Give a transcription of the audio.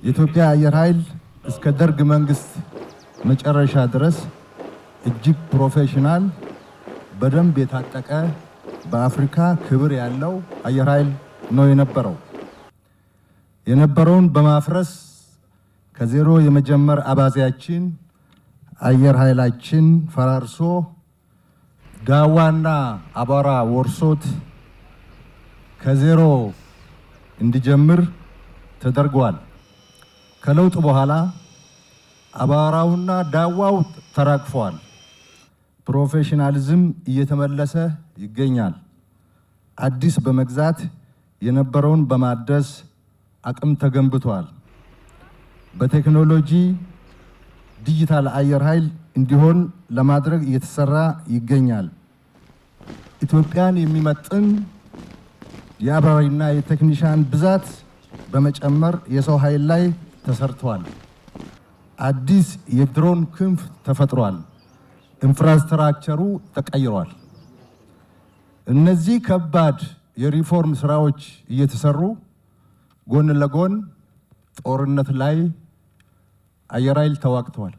የኢትዮጵያ አየር ኃይል እስከ ደርግ መንግስት መጨረሻ ድረስ እጅግ ፕሮፌሽናል በደንብ የታጠቀ በአፍሪካ ክብር ያለው አየር ኃይል ነው የነበረውን በማፍረስ ከዜሮ የመጀመር አባዜያችን አየር ኃይላችን ፈራርሶ ዳዋና አቧራ ወርሶት ከዜሮ እንዲጀምር ተደርጓል። ከለውጥ በኋላ አቧራውና ዳዋው ተራግፏል። ፕሮፌሽናሊዝም እየተመለሰ ይገኛል። አዲስ በመግዛት የነበረውን በማደስ አቅም ተገንብቷል። በቴክኖሎጂ ዲጂታል አየር ኃይል እንዲሆን ለማድረግ እየተሰራ ይገኛል። ኢትዮጵያን የሚመጥን የአብራሪና የቴክኒሻን ብዛት በመጨመር የሰው ኃይል ላይ ተሰርቷል። አዲስ የድሮን ክንፍ ተፈጥሯል። ኢንፍራስትራክቸሩ ተቀይሯል። እነዚህ ከባድ የሪፎርም ስራዎች እየተሰሩ ጎን ለጎን ጦርነት ላይ አየር ኃይል ተዋግቷል።